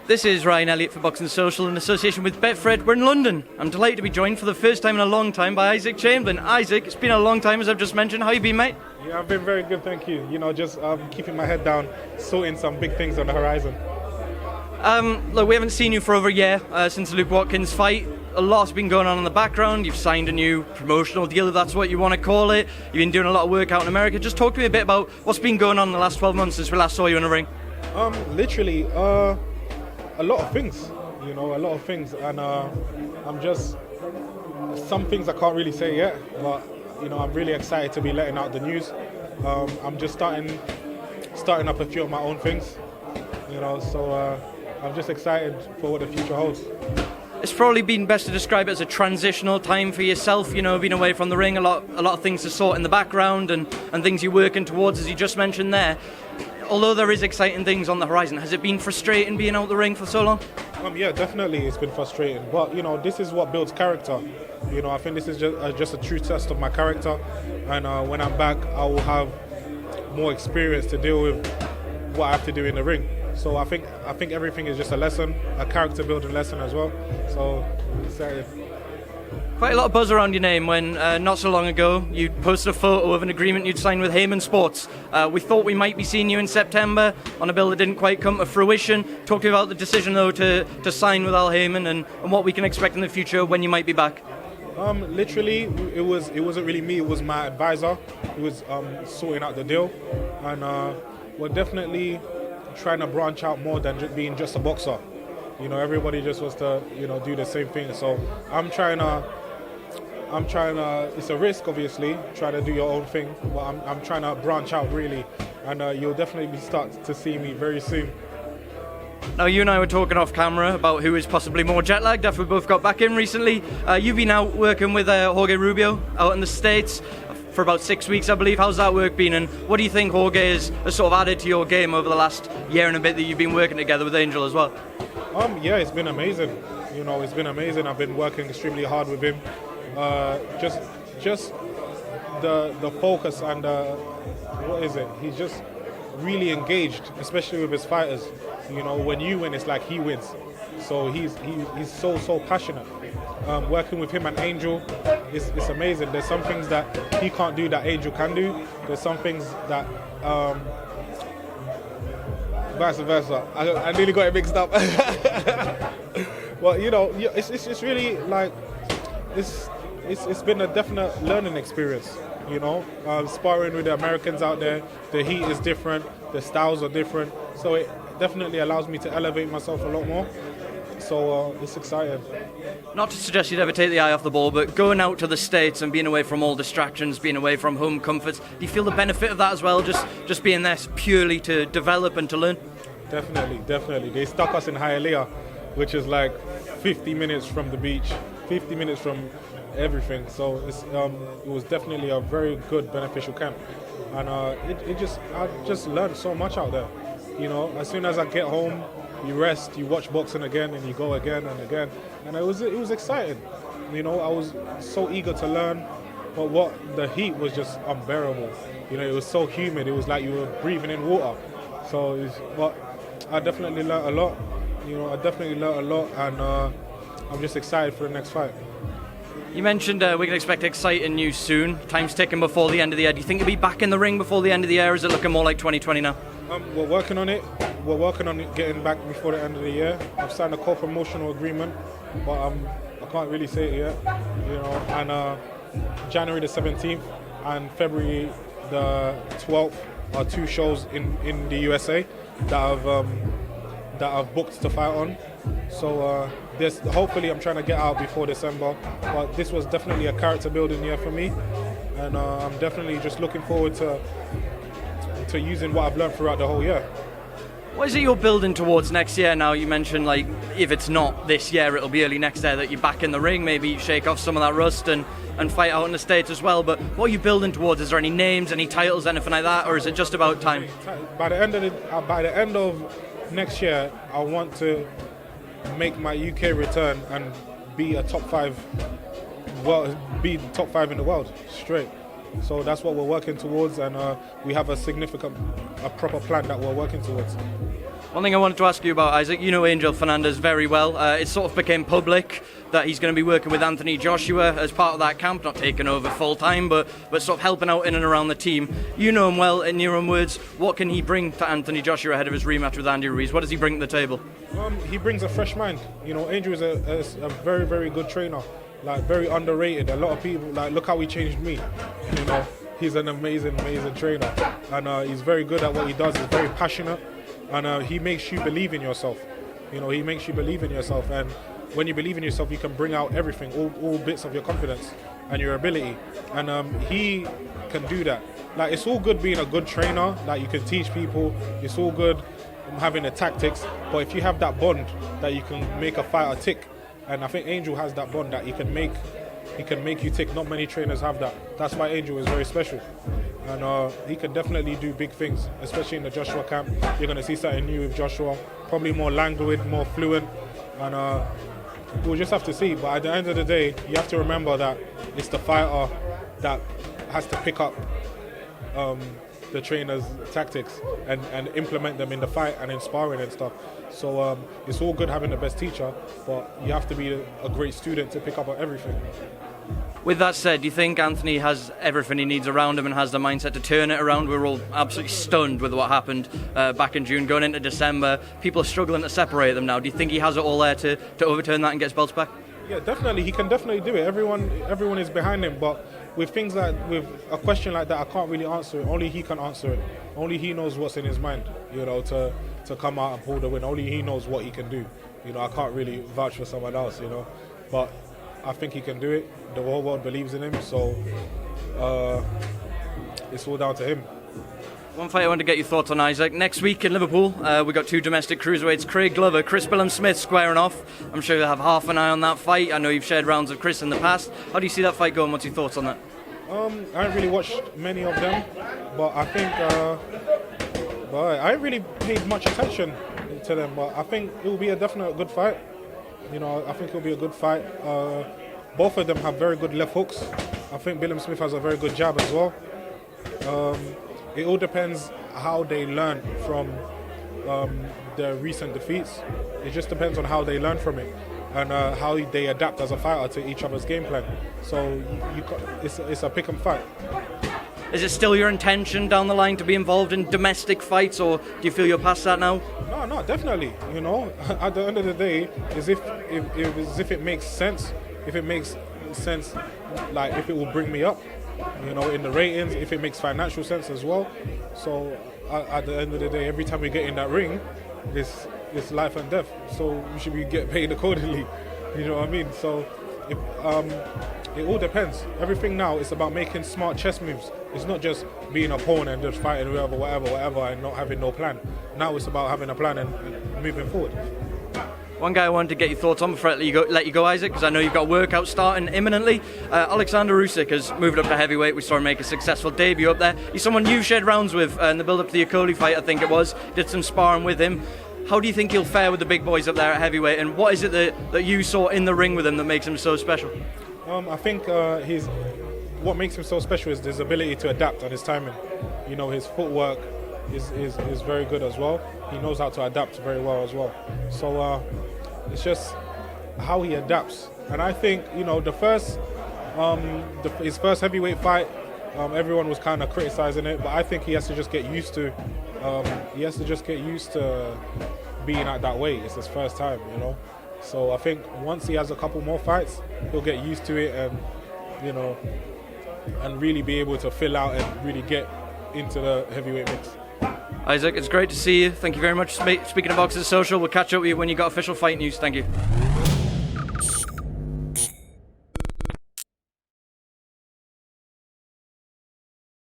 This is Ryan Elliott for Boxing Social in association with Betfred. We're in London. I'm delighted to be joined for the first time in a long time by Isaac Chamberlain. Isaac, it's been a long time, as I've just mentioned. How you been, mate? Yeah, I've been very good, thank you. You know, just keeping my head down, sorting some big things on the horizon. Look, we haven't seen you for over a year since the Luke Watkins fight. A lot's been going on in the background. You've signed a new promotional deal, if that's what you want to call it. You've been doing a lot of work out in America. Just talk to me a bit about what's been going on in the last 12 months since we last saw you in the ring. Literally, a lot of things, you know, a lot of things. And I'm just, some things I can't really say yet, but, you know, I'm really excited to be letting out the news. I'm just starting up a few of my own things, you know, so I'm just excited for what the future holds. It's probably been best to describe it as a transitional time for yourself, you know, being away from the ring, a lot of things to sort in the background and things you're working towards, as you just mentioned there. Although there is exciting things on the horizon, has it been frustrating being out the ring for so long? Yeah, definitely it's been frustrating, but, you know, this is what builds character. You know, I think this is just a true test of my character, and when I'm back, I will have more experience to deal with what I have to do in the ring. So I think everything is just a lesson, a character building lesson as well. So excited. Quite a lot of buzz around your name when not so long ago you posted a photo of an agreement you'd signed with Heyman Sports. We thought we might be seeing you in September on a bill that didn't quite come to fruition. Talk to me about the decision though to sign with Al Heyman and what we can expect in the future when you might be back. Literally, it wasn't really me. It was my advisor who was sorting out the deal, and we're definitely trying to branch out more than being just a boxer. You know, everybody just wants to, you know, do the same thing. So I'm trying to. It's a risk, obviously, try to do your own thing, but I'm trying to branch out really, and you'll definitely start to see me very soon. Now, you and I were talking off camera about who is possibly more jet lagged after we both got back in recently. You've been out working with Jorge Rubio out in the States for about 6 weeks, I believe. How's that work been, and what do you think Jorge has sort of added to your game over the last year and a bit that you've been working together with Angel as well? Yeah, it's been amazing. You know, it's been amazing. I've been working extremely hard with him. Just the focus and what is it? He's just really engaged, especially with his fighters. You know, when you win, it's like he wins. So he's so passionate. Working with him and Angel, it's amazing. There's some things that he can't do that Angel can do. There's some things that vice versa. I nearly got it mixed up. Well, you know, it's really like it's been a definite learning experience. You know, sparring with the Americans out there, the heat is different, the styles are different, so it definitely allows me to elevate myself a lot more. So it's exciting. Not to suggest you'd ever take the eye off the ball, but going out to the States and being away from all distractions, being away from home comforts, do you feel the benefit of that as well, just being there purely to develop and to learn? Definitely. They stuck us in Hialeah, which is like 50 minutes from the beach, 50 minutes from everything. So it was definitely a very good, beneficial camp. And I just learned so much out there. You know, as soon as I get home, you rest, you watch boxing again, and you go again and again. And it was exciting. You know, I was so eager to learn, but the heat was just unbearable. You know, it was so humid. It was like you were breathing in water. So, but I definitely learned a lot. You know, and I'm just excited for the next fight. You mentioned we can expect exciting news soon. Time's ticking before the end of the year. Do you think you'll be back in the ring before the end of the year, or is it looking more like 2020 now? We're working on it. We're working on getting back before the end of the year. I've signed a co-promotional agreement, but I can't really say it yet. You know, and January the 17th and February the 12th are two shows in the USA that I've booked to fight on. So hopefully I'm trying to get out before December, but this was definitely a character building year for me, and I'm definitely just looking forward to using what I've learned throughout the whole year. What is it you're building towards next year now? You mentioned, like, if it's not this year, it'll be early next year that you're back in the ring, maybe you shake off some of that rust and fight out in the States as well. But what are you building towards? Is there any names, any titles, anything like that, or is it just about time? By the end of next year, I want to make my UK return and be a top five in the world straight. So that's what we're working towards, and we have a proper plan that we're working towards. One thing I wanted to ask you about, Isaac, you know Angel Fernandez very well. It sort of became public that he's going to be working with Anthony Joshua as part of that camp, not taking over full time, but sort of helping out in and around the team. You know him well, in your own words. What can he bring to Anthony Joshua ahead of his rematch with Andy Ruiz? What does he bring to the table? He brings a fresh mind. You know, Angel is a very, very good trainer, like very underrated. A lot of people, like, look how he changed me. You know, he's an amazing, amazing trainer, and he's very good at what he does. He's very passionate. And he makes you believe in yourself. You know, he makes you believe in yourself. And when you believe in yourself, you can bring out everything, all bits of your confidence and your ability. And he can do that. Like, it's all good being a good trainer. Like, you can teach people. It's all good having the tactics. But if you have that bond that you can make a fighter tick, and I think Angel has that bond that he can make you tick. Not many trainers have that. That's why Angel is very special. And he can definitely do big things, especially in the Joshua camp. You're going to see something new with Joshua, probably more languid, more fluent, and we'll just have to see. But at the end of the day, you have to remember that it's the fighter that has to pick up the trainer's tactics and implement them in the fight and in sparring and stuff. So it's all good having the best teacher, but you have to be a great student to pick up on everything. With that said, do you think Anthony has everything he needs around him and has the mindset to turn it around? We were all absolutely stunned with what happened back in June, going into December. People are struggling to separate them now. Do you think he has it all there to overturn that and get his belts back? Yeah, definitely. He can definitely do it. Everyone is behind him, but with things like, with a question like that, I can't really answer it. Only he can answer it. Only he knows what's in his mind, you know, to come out and pull the win. Only he knows what he can do. You know, I can't really vouch for someone else, you know. But I think he can do it. The whole world believes in him, so it's all down to him. One fight I want to get your thoughts on, Isaac. Next week in Liverpool, we got two domestic cruiserweights, Craig Glover, Chris Billam-Smith squaring off. I'm sure you'll have half an eye on that fight. I know you've shared rounds with Chris in the past. How do you see that fight going? What's your thoughts on that? I haven't really watched many of them, but I think I ain't really paid much attention to them. But I think it will be a definite good fight. You know, I think it'll be a good fight. Both of them have very good left hooks. I think Billam-Smith has a very good jab as well. It all depends how they learn from their recent defeats. It just depends on how they learn from it and how they adapt as a fighter to each other's game plan. So it's a pick and fight. Is it still your intention down the line to be involved in domestic fights, or do you feel you're past that now? No, definitely. You know, at the end of the day, as if it makes sense. If it makes sense, like if it will bring me up, you know, in the ratings, if it makes financial sense as well. So at the end of the day, every time we get in that ring, it's life and death. So we should be getting paid accordingly. You know what I mean? So it all depends. Everything now is about making smart chess moves. It's not just being a pawn and just fighting whatever, and not having no plan. Now it's about having a plan and moving forward. One guy I wanted to get your thoughts on before I let you go, Isaac, because I know you've got a workout starting imminently. Oleksandr Usyk has moved up to heavyweight. We saw him make a successful debut up there. He's someone you've shared rounds with in the build-up to the Okoli fight, I think it was. Did some sparring with him. How do you think he'll fare with the big boys up there at heavyweight, and what is it that you saw in the ring with him that makes him so special? I think what makes him so special is his ability to adapt and his timing. You know, his footwork is very good as well. He knows how to adapt very well as well. So it's just how he adapts. And I think, you know, his first heavyweight fight, everyone was kind of criticizing it, but I think he has to just get used to. Being at that weight. It's his first time, you know. So I think once he has a couple more fights, he'll get used to it, and you know, and really be able to fill out and really get into the heavyweight mix. Isaac, it's great to see you. Thank you very much. Speaking of Boxers Social, we'll catch up with you when you got official fight news. Thank you.